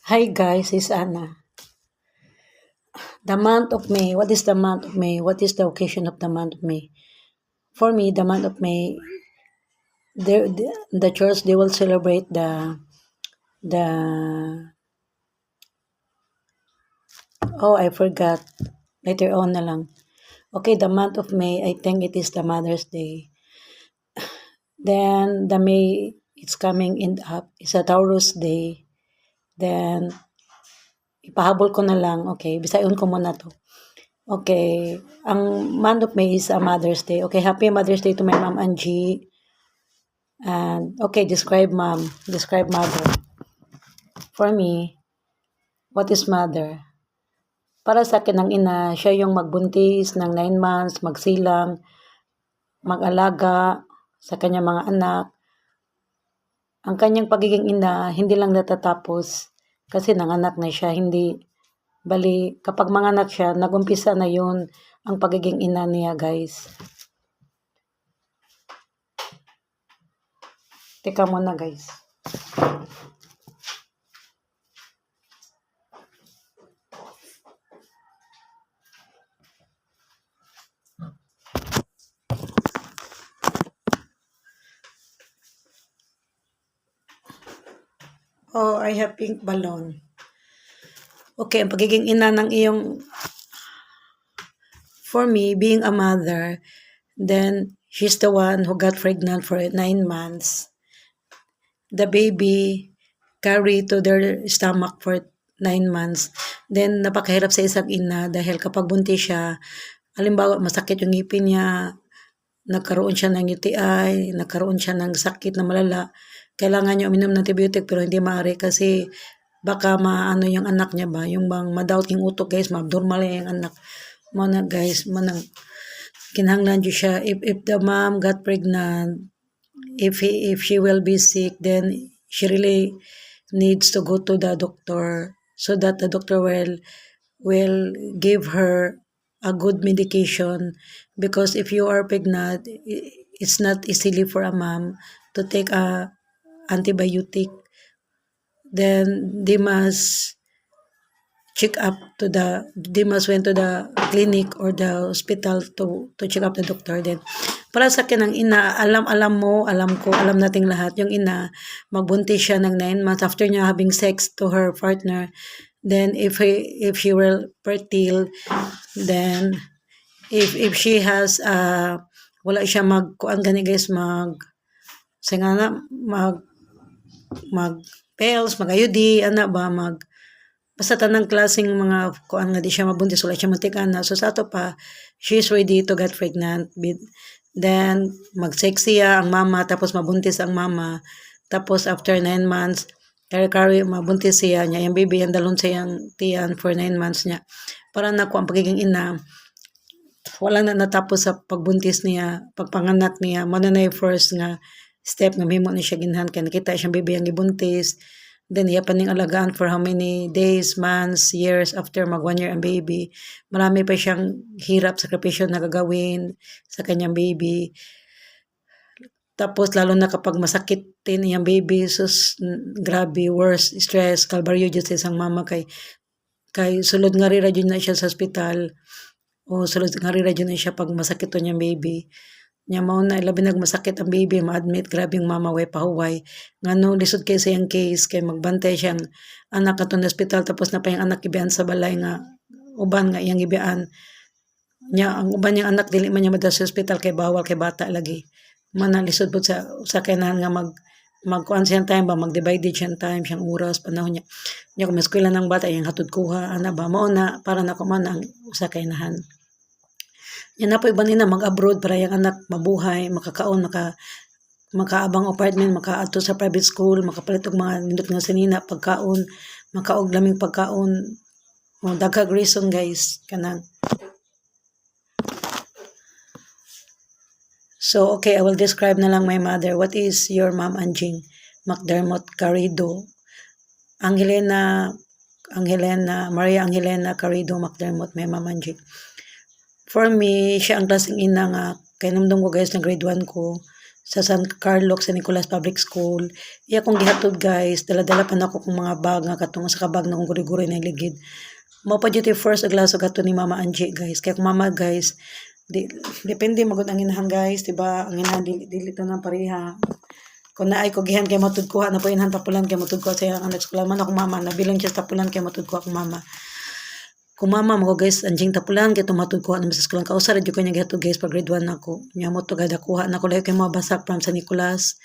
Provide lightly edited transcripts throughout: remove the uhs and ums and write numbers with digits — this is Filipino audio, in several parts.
Hi guys, it's Anna. The month of May. What is the month of May? What is the occasion of the month of May? For me, the month of May, the church they will celebrate the I forgot. Later on na lang. Okay, the month of May, I think it is the Mother's Day. Then the May it's coming in up. It's a Taurus Day. Then ipahabol ko na lang. Okay, bisayon ko muna to. Okay, ang month of May is a Mother's Day. Okay, happy Mother's Day to my mom Angie. And okay, describe mom. Describe mother. For me, what is mother? Para sa akin ang ina, siya yung magbuntis ng 9 months, magsilang, mag-alaga sa kanyang mga anak. Ang kanyang pagiging ina, hindi lang natatapos kasi nanganak na siya. Hindi, bali, kapag manganak siya, nagumpisa na yun ang pagiging ina niya, guys. Teka muna, guys. Oh, I have pink balloon. Okay, ang pagiging ina ng iyong, for me, being a mother, then she's the one who got pregnant for 9 months. The baby carry to their stomach for 9 months. Then, napakahirap sa isang ina dahil kapag buntis siya, halimbawa, masakit yung ngipin niya, nagkaroon siya ng UTI, nagkaroon siya ng sakit na malala, kailangan niya uminom ng antibiotic pero hindi maaari kasi baka maano yung anak niya ba, yung bang ma-doubt yung utok guys, ma-abnormal yung anak. Mana guys, manang kinahanglan dyan siya. If the mom got pregnant, if she will be sick, then she really needs to go to the doctor so that the doctor will give her a good medication because if you are pregnant, it's not easily for a mom to take a antibiotic. Then they must they must went to the clinic or the hospital to check up the doctor. Then para sa akin ang ina, alam mo, alam ko, alam nating lahat, yung ina, magbuntis siya ng 9 months after niya having sex to her partner. Then if she will fertile, then if she has wala siya kuan gani guys, singa na mag pills, mag-IUD, ana ba, basta tanang klaseng mga kuan nga di siya mabuntis, wala siya mantikana. So sa ato pa, she's ready to get pregnant. Then, mag-sex siya ang mama, tapos mabuntis ang mama. Tapos after 9 months, kari mabuntis siya niya. Yung baby, yung dalon siya yung tiyan for 9 months niya. Para na ang pagiging ina, wala na natapos sa pagbuntis niya, pagpanganak niya. Muna na yung first nga step nga mimo ni siya ginhan. Kaya nakita siyang baby ang ibuntis. Then, iya pa ning alagaan for how many days, months, years after mag 1 year ang baby. Marami pa siyang hirap, sakripisyo na gagawin sa kanyang baby. Tapos, lalo na kapag masakit din yung baby, sus, grabe, worse, stress, kalbaryo dyan sa isang mama kay sulod nga rira dyan na siya sa hospital. O sulod nga rira dyan na siya pag masakit to niyang baby. Nya mao na labi nagmasakit ang baby ma-admit grabe yung mama way pahuway ngano lisod kay sa iyang case kay magbantay siyang anak ato na hospital tapos na pa yung anak gibian sa balay nga uban nga iyang gibian nya ang uban niyang anak dili man niya madala sa hospital kay bawal kay bata lagi man lisod pud sa kainan nga magkuan siyang time ba mag-divide siyang time siyang oras panahon nya kung eskwela ng bata iyang hatod kuha ana ba mao na para na ko man ang usa kay nahan. Yan na po iba nila mag-abroad para yung anak mabuhay, makakaon, makaabang apartment, makaato sa private school, makapalit og mga nindot nga sinina, pagkaon, makaog laming pagkaon. Daghang reason guys, kanang. So, okay, I will describe na lang my mother. What is your mom, Anjing? McDermott Carrido. Maria Angelina Carrido McDermott, may mom, Anjing. For me, siya ang klaseng ina nga, kay namdong ko guys, na grade 1 ko. sa San Carlos sa Nicolas Public School. Iya kong gihatod guys, dala-dala pa na ako kung mga bag nga katong sa kabag na kong guri-guri na ligid. Mao pa duty first og laso gato ni Mama Angie guys. Kaya kung mama guys, depende magud ang inahan guys, diba? Ang inahan dili to nang pareha. Kung naay ko gihan kay matud kuha na po inahan tapulan kay matud kuha sa iyang anak eskwela man ako mama, nabilang siya tapulan kay matud kuha akong mama. Kung mama mo guys, anjing tapulan kay tumatud kuha naman sa eskwela. Kausar jud ko niya gihatod guys pag grade 1 ako. Nya mo to gada kuha na ko lahi kay mga basak from sa Nicolas.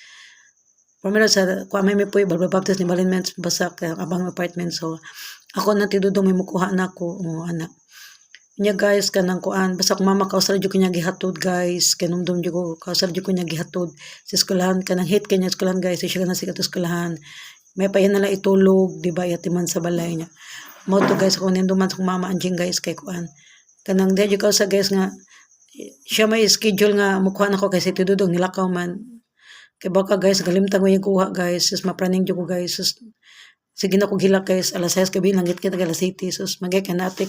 Primero sa kuha may puy Bible Baptist ni Balinments basak abang apartment, so ako na tidudong may mukuha na ako anak nya guys kanang kuan basta kung mama kausar jud ko niya gihatod guys kanumdum jud ko kausar jud ko niya gihatod sa eskwelahan kanang hit kanya eskwelahan guys siya na sikat eskwelahan may pa yan nala itulog di ba yatiman sa balay niya mo to guys kung ninduman sa mama anjing guys kay kuan kanang di jud kausar guys nga siya may schedule nga mukuha na ko kasi tidudong nilakaw man kay baka guys galimtang ko yung kuha guys sus mapraning jud ko guys sus sige na ko gila guys alas 6 kabi langit kita alas 7 sus magay kanate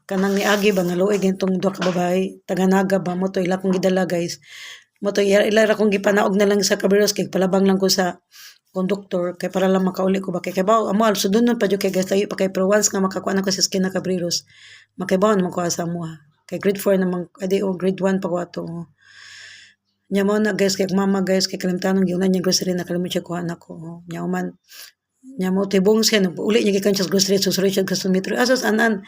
kanang niagi ba nga luoy gintong duha ka babae taga-naga ba mo to ila kong gidala guys mo to ila ra kong gipanaog na lang sa kabiros kay palabang lang ko sa konduktor kay para lang makauli ko ba kay ba amo alsudon pa jud kay guys tayo pa kay pro once nga makakuha na ko sa skin na kabiros makaibaw naman ko sa mo kay grade 4 naman adi o grade 1 pa ko ato nya mo na guys kay mama guys kay kalimtanon gyud na niya grocery na kalimut siya kuha na ko nya man nya mo tibong siya uli niya gikan siya grocery susuri siya sa metro asas anan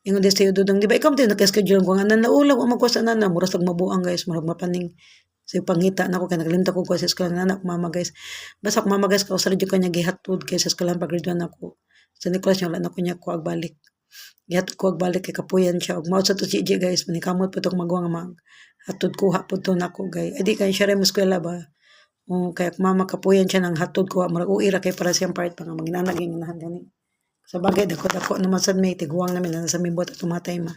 ingon des tayo dudong di ba ikaw din naka-schedule ko nga anan naulag mo ko sa anan muras tag mabuang guys murag mapaning sa pangita na ko kay naglimta ko sa eskwela na anak mama guys basta mama guys kausar jud kanya gihatod kay sa eskwela pag grade 1 ako sa Nicolas wala na ko niya kuag balik gihatod kuag balik kay kapuyan siya ug mao sa to si guys manikamot pa to magwa nga mag hatod kuha pud to nako guys edi kay siya rin eskwela ba kaya mama kapuyan siya nang hatod kuha murag uira kay para siyang part pa nga maginanag yung nahan gani sa bagay dako naman sad may tiguang namin na sa mimbot at tumatay ma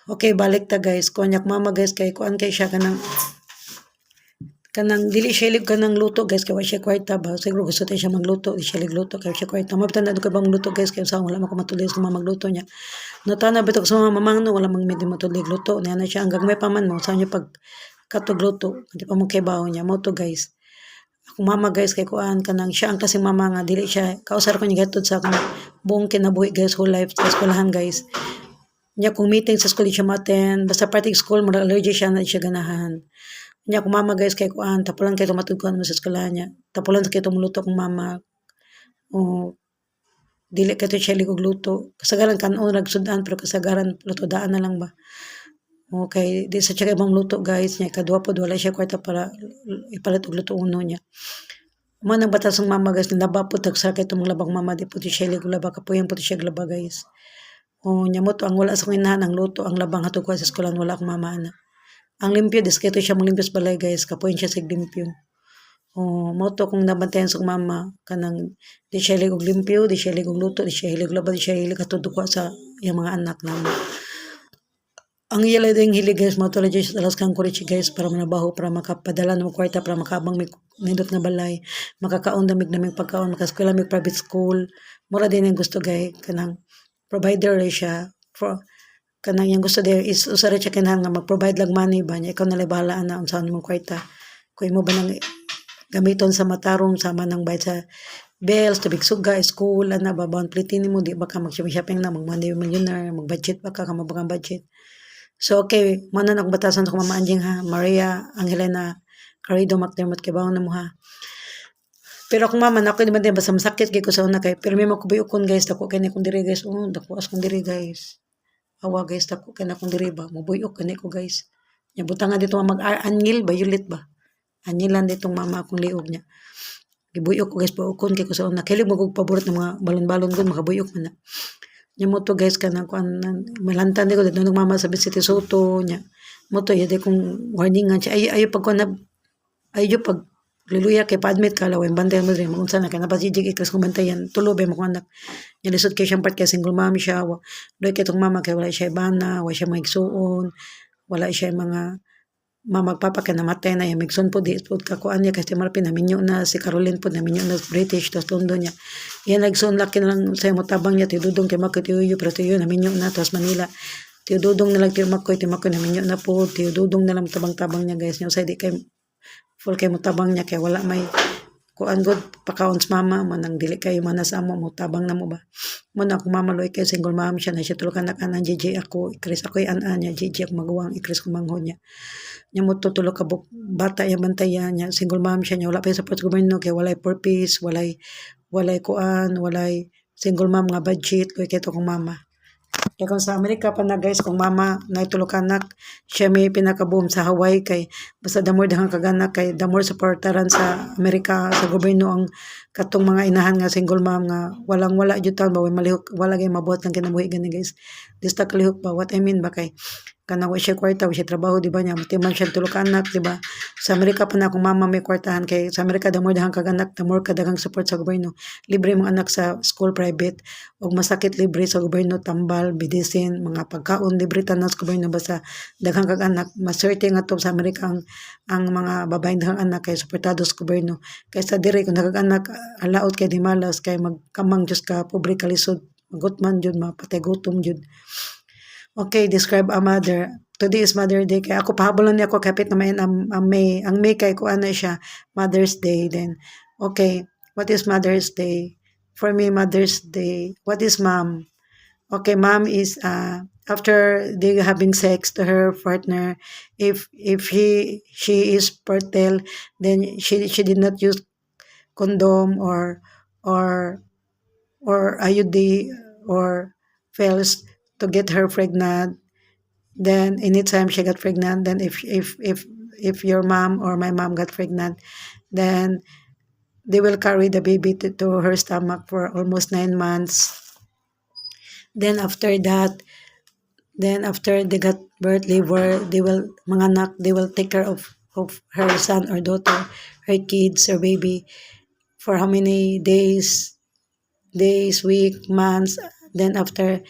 okay balik ta guys konyak mama guys kay kuan kay siya kanang dili siya lig kanang luto guys kay wa siya kwarta ba siguro gusto tayo siya magluto di siya ligluto kay siya kwarta mabtan na ko bang luto guys kay sa wala man ko matulis kung magluto niya no tana bitok sa mga mamang no wala mang medyo matulig luto niya na siya hanggang may paman mo sa niya pag katog luto hindi pa mo kay bawo niya mo to guys akong mama guys kay kuan kanang siya ang klaseng mama nga dili siya kausar ko niya gatod sa akong buong kinabuhi guys whole life sa eskwelahan guys niya kung meeting sa school siya maten basta party school mura allergy siya na siya ganahan niya akong mama guys kay kuan tapulan kay tumatug kuan mo sa eskwelahan niya tapulan kay tumuluto akong mama dili kay to siya ligog luto kasagaran kanon nagsudan pero kasagaran luto daan na lang ba okay, di sa tsaka ibang luto guys niya, kadwa po wala siya kwarta para ipalit og luto uno niya. Manang batas ng mama guys, nilaba po tagsara kay itong labang mama, di po siya ligo laba, kapuyan po siya glaba guys. Niya mo to, ang wala sa kinahan, ang luto, ang labang hatog ko sa eskwelahan, wala akong mama na. Ang limpyo, diskreto siya mong limpyo sa balay guys, kapuyan siya sa limpyo. Mo to kung nabantayan sa mama, kanang di siya ligo limpyo, di siya ligo luto, di siya ligo laba, di siya ligo hatog ko sa yung mga anak naman. Ang iyala ding hilig guys, matulad dyan sa talas kang kurichi guys, para manabaho, para makapadala ng kwarta, para makaabang may nindot nga balay, makakaon damig naming pagkaon, makaskwela may private school, mura din yung gusto guys, kanang provider rin siya, kanang yung gusto din is, usara siya kanahan nga mag-provide lang money ba niya, ikaw nalibalaan na, unsaan mong kwarta, kung mo ba nang gamiton sa matarong, sama ng bayad sa bills, tubig suga, school, ana, babawang plitin mo, di ba ka mag-shopping na, mag-money millionaire, mag-budget ba ka, kamabagang budget. So, okay, mana na akong batasan sa mama anjing ha, Maria Angelina Carrido McDermott, kay bawang na mo ha. Pero akong mama, na ako naman din, basta masakit kay ko sa una kay, pero may makubuyukon guys, dako kay na kong diri guys, dako as kong diri guys. Awa guys, dako kay na kong diri ba, mabuyok kani ko guys. Nyabuta nga dito mag-angil, violet ba? Anyilan ditong mama akong liog niya. Gibuyok ko guys, paukon kay ko sa una. Kailig magpaborot ng mga balon-balon ko, makabuyok man na. Nya mo to guys kanang kuan malantan di ko dito nung mama sa City Soto nya mo to yade kung warning nga siya ayo pag kuan ayo pag liluya kay padmit kala wen bantay mo rin magunsa na kana pasijig ikas kung bantayan tulo ba mo anak nya lisod kay siyang part kay single mom siya doy kay tong mama kay wala siya bana wala siya maigsuon wala siya mga magpapa ka namatay na yung migson po di po kakuan niya kasi marapin naminyo na si Caroline po naminyo na British tapos London niya yan nagson laki na lang sa motabang niya tidudong kay makitiyo pero tiyo naminyo na tapos Manila Tiyududong na lang timakoy namin yun na po. Tiyududong na lang tabang-tabang niya guys. Yung sa di kay full kay mo tabang niya kay wala may kuan god pakaons mama man ang dili kayo manas amo mo tabang na mo ba mo na akong mama loy kay single mom siya na siya tulog anak anan JJ ako ikris ako an niya JJ ako maguwang ikris ko manghod niya nya mo tutulog ka bata ya bantayan niya single mom siya niya wala pa sa support gobyerno kay walay purpose walay kuan walay single mom nga budget kay to kong mama. Kaya kung sa Amerika pa na guys, kung mama na itulog anak, siya may pinaka-boom sa Hawaii kay basta damor dahang kaganak kay damor supportaran sa Amerika sa gobyerno ang katong mga inahan nga single mom nga walang wala jud taon ba malihok wala gay mabuhat ng kinabuhi gani guys. Dista kalihok ba what I mean ba kay kanang siya kwarta siya trabaho di ba niya matiman siya tulog anak di ba sa Amerika pa na akong mama may kwartahan kay sa Amerika damor dahang kaganak damor kadagang support sa gobyerno libre mga anak sa school private og masakit libre sa gobyerno tambal bidisin mga pagkaon libre tanan sa gobyerno basta daghang kag anak maswerte nga to sa Amerika ang mga babaeng daghang anak kay suportado sa gobyerno kay sa dire kung nagag-anak alaot kay di malas kay magkamang jud ka pobre kalisod magutman jud mapatay gutom jud. Okay, describe a mother. Today is Mother Day. Kaya ako pahabol niya ako kapit naman ang May. Ang May kay ko ano siya, Mother's Day. Then, okay, what is Mother's Day? For me, Mother's Day. What is mom? Okay, mom is after they having sex to her partner, if she is fertile, then she did not use condom or IUD or pills to get her pregnant. Then anytime she got pregnant, then if your mom or my mom got pregnant, then they will carry the baby to her stomach for almost 9 months. Then after that, then after they got birth labor, they will mga anak, they will take care of her son or daughter, her kids or baby for how many days, week, months. Then after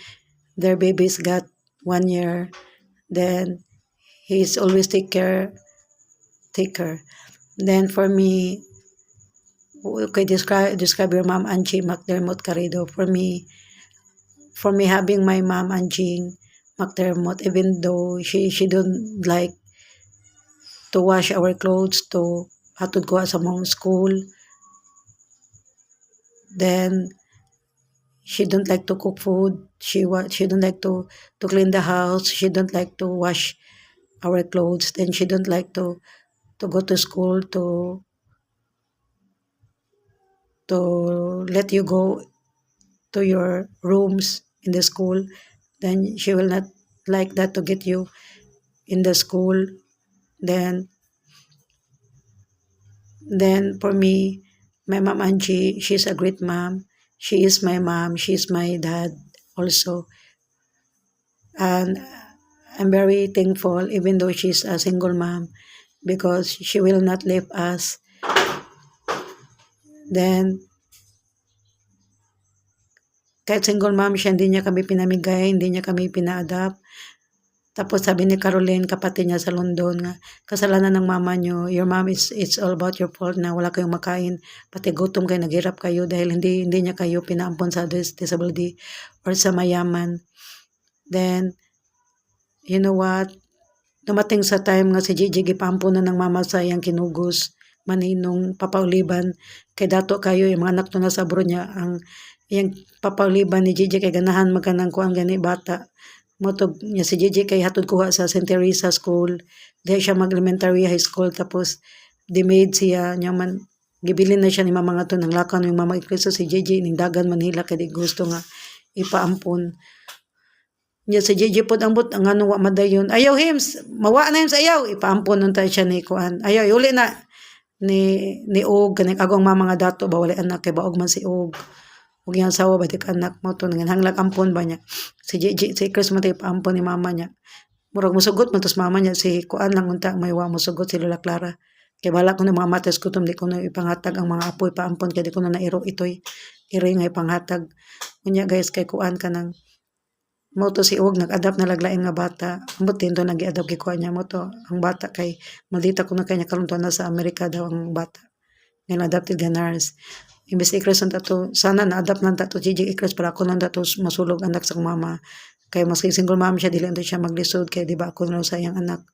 their babies got 1 year, then he's always take care. Then for me, okay, describe your mom Angie McDermott Carrido. For me having my mom Angie McDermott, even though she don't like to wash our clothes, to hatod ko sa mong school, then she don't like to cook food. She don't like to clean the house. She don't like to wash our clothes. Then she don't like to go to school to let you go to your rooms in the school. Then she will not like that to get you in the school. Then for me, my mom Angie, she's a great mom. She is my mom. She's my dad also. And I'm very thankful even though she's a single mom because she will not leave us. Then, kahit single mom siya, hindi niya kami pinamigay, hindi niya kami pina-adapt. Tapos sabi ni Caroline, kapatid niya sa London, nga, kasalanan ng mama niyo, your mom it's all about your fault na wala kayong makain, pati gutom kayo, naghirap kayo dahil hindi niya kayo pinaampon sa disability or sa mayaman. Then, you know what? Dumating sa time nga si Gigi gipampo na ng mama sa iyang kinugos, maninong papauliban, kay dato kayo, yung mga anak to na sa bro niya, ang iyang papauliban ni Gigi kay ganahan magkanang kuang gani bata. Motog niya si Gigi kay hatod kuha sa St. Teresa School. Dahil siya mag-elementary high school tapos di-made siya niya man gibilin na siya ni mama nga to ng lakan yung mama ikristo si Gigi ning dagan Manila kay di gusto nga ipaampon. Niya si Gigi pod ambot ang ano wa madayon. Ayaw hims, mawa na hims ayaw ipaampon nun tayo siya ni kuan. Ayaw uli na ni Og kaning agong mama nga dato ba wala anak kay baog man si Og. Ug yang sawa ba dik anak mo to nang hanglag ampon ba niya. Si Gigi si Chris man tay paampon ni mama niya. Murag musugot man tos mama niya si kuan lang unta may wa musugot si Lola Clara. Kay bala ko na mga mates kutom di ko na ipanghatag ang mga apoy paampon kay di ko na nairo itoy iri nga ipanghatag. Unya guys kay kuan kanang mo to si Og nag-adapt na laglain nga bata. Ambot din to nag-adapt kay kuan niya mo to ang bata kay maldita ko na kanya karon na sa Amerika daw ang bata. Nga adopted ganars. Imbes ikres ang tato, sana na-adapt ng tato, Gigi ikres para ako ng tato masulog anak sa mama. Kay maski single mom siya, dili na siya maglisod kay di ba ako na sa iyang anak.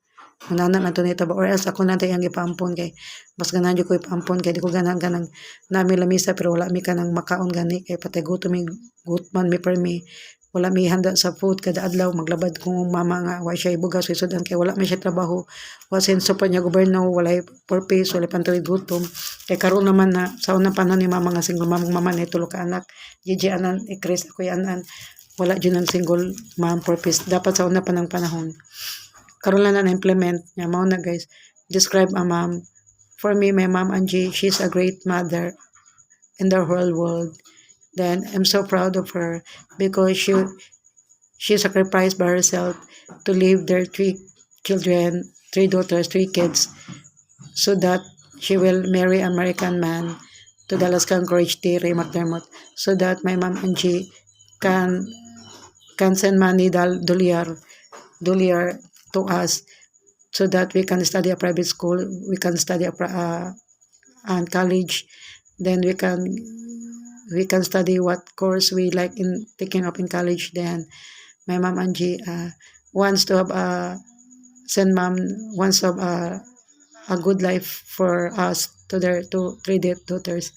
Manana na to nita ba or else ako na tayang ipampon kay mas ganan jud ko ipampon kay di ko ganan kanang nami lamisa pero wala mi kanang makaon gani kay patay gutom mi gutman mi per mi wala mi handa sa food kada adlaw maglabad kung mama nga wa siya ibugas sudan kay wala man siya trabaho wa senso pa niya gobyerno walay purpose wala pantuig gutom kay karon naman na sa unang panahon ni mama nga single mama ni tulo ka anak Gigi anan ikris ako anan wala jud ang single mom purpose dapat sa una pa ng panahon karon lang na implement nya mao na guys describe a mom for me my mom Angie she's a great mother in the whole world then I'm so proud of her because she sacrificed by herself to leave their three children 3 daughters 3 kids so that she will marry an American man to Dallas Courage T. Ray McDermott so that my mom Angie can send money dollar to us so that we can study a private school, we can study and college, then we can study what course we like in taking up in college. Then my mom Angie wants to have send mom wants to have a good life for us to their 3 daughters.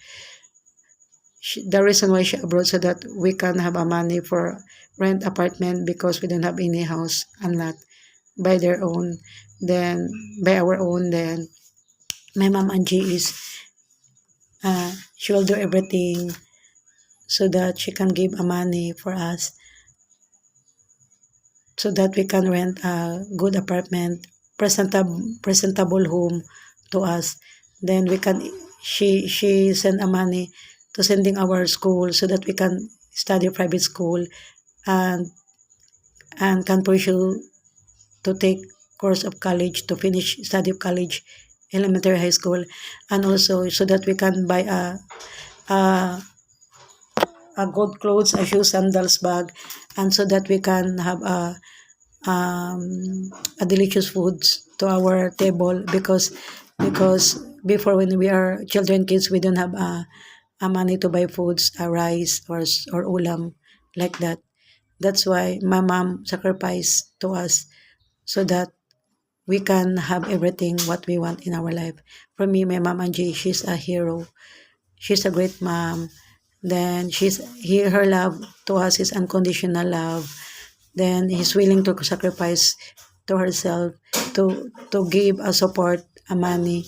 The reason why she abroad so that we can have a money for rent apartment because we don't have any house and lot by their own then by our own then my mom Angie is she will do everything so that she can give a money for us so that we can rent a good apartment presentable home to us then we can she send a money to sending our school so that we can study private school and can pursue to take course of college to finish study of college elementary high school and also so that we can buy a good clothes a shoes sandals bag and so that we can have a delicious foods to our table because before when we are children kids we don't have a money to buy foods a rice or ulam like that that's why my mom sacrificed to us so that we can have everything what we want in our life. For me, my mom Angie, she's a hero. She's a great mom. Then her love to us is unconditional love. Then he's willing to sacrifice to herself to give a support, a money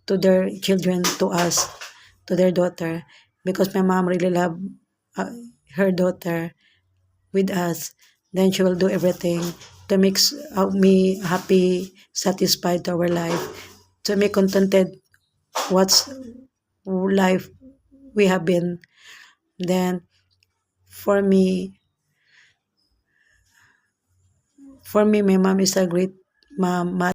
to their children, to us, to their daughter, because my mom really love uh, her daughter with us, then she will do everything to make me happy, satisfied to our life, to make contented what's life we have been. Then for me, my mom is a great mom.